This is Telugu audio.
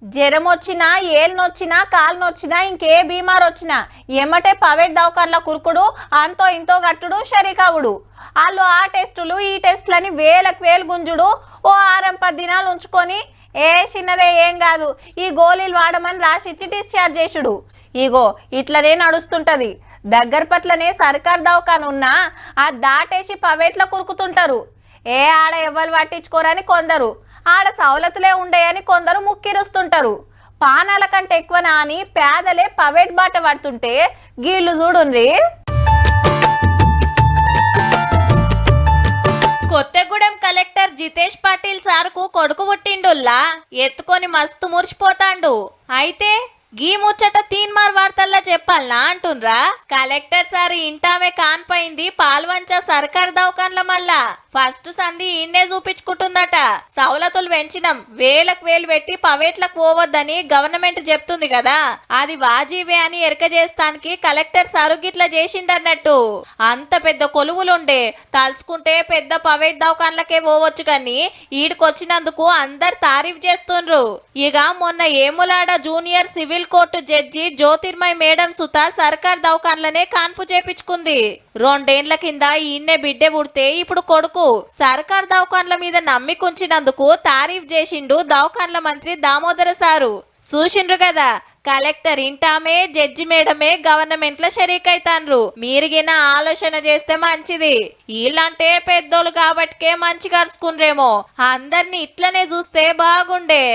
జ్వరం వచ్చినా, ఏళ్ళు నొచ్చినా, కాలు నొచ్చినా, ఇంకే బీమార్ వచ్చినా ఎమ్మటే ప్రైవేట్ దవాఖాన్ల కురుకుడు, అంతో ఇంతో గట్టుడు, షరీకావుడు. వాళ్ళు ఆ టెస్టులు ఈ టెస్టులని వేలకు వేలు గుంజుడు. ఓ 6-10 దినాలు ఉంచుకొని చిన్నదే ఏం కాదు, ఈ గోళీలు వాడమని రాసిచ్చి డిశ్చార్జ్ చేసుడు. ఇగో ఇట్లనే నడుస్తుంటది. దగ్గర పట్లనే సర్కార్ దవాఖాన ఉన్నా ఆ దాటేసి ప్రైవేట్లో కురుకుతుంటారు. ఆడ ఎవ్వరు పట్టించుకోరని కొందరు, ఆడ సవలతులే ఉండేయని కొందరు ముక్కిరుస్తుంటారు. పానాల కంటే ఎక్కువనా అని పేదలే ప్రైవేట్ బాట పడుతుంటే గీళ్ళు చూడుండ్రి. కొత్తగూడెం కలెక్టర్ జితేష్ పాటిల్ సార్కు కొడుకు పుట్టిండుల్లా, ఎత్తుకొని మస్తు మురిసిపోతాండు. అయితే గీ ముచ్చట తీన్మార్ వార్తల్లా చెప్పాలనా అంటుండ్రా. కలెక్టర్ సార్ ఇంటామే కాన్పోయింది పాల్వంచ సర్కార్ దవాఖాన్ల మళ్ళా ఫస్ట్ సంధి ఇండే చూపించుకుంటుందట. సవలతులు పెంచినం, వేలకు వేలు పెట్టి ప్రైవేట్లకు పోవద్దని గవర్నమెంట్ చెప్తుంది కదా, అది వాజీవే అని ఎరక చేస్తానికి కలెక్టర్ సారు గిట్లా చేసిండన్నట్టు. అంత పెద్ద కొలువులుండే తలుచుకుంటే పెద్ద ప్రైవేట్ దవాఖాన్లకే పోవచ్చు కానీ ఈడికొచ్చినందుకు అందరు తారీఫ్ చేస్తుండ్రు. ఇక మొన్న ఏములాడ junior civil court judge Jyotirmay madam సుత సర్కార్ దవాఖాన్లనే కాన్పు చేపించుకుంది. 2 ఏళ్ల కింద ఈయన్నే బిడ్డే పుడితే ఇప్పుడు కొడుకు. సర్కార్ దవాఖాన్ల మీద నమ్మికుంచినందుకు తారీఫ్ చేసిండు దవాఖాన్ల మంత్రి దామోదర సారు. చూసిండ్రు కదా, కలెక్టర్ ఇంటామే జడ్జి మేడమే గవర్నమెంట్ లో షరీకైతాన్రు. మీరుగిన ఆలోచన చేస్తే మంచిది. వీళ్ళంటే పెద్దోళ్ళు కాబట్టికే మంచిగా అరుచుకుండ్రేమో, అందరిని ఇట్లనే చూస్తే బాగుండే.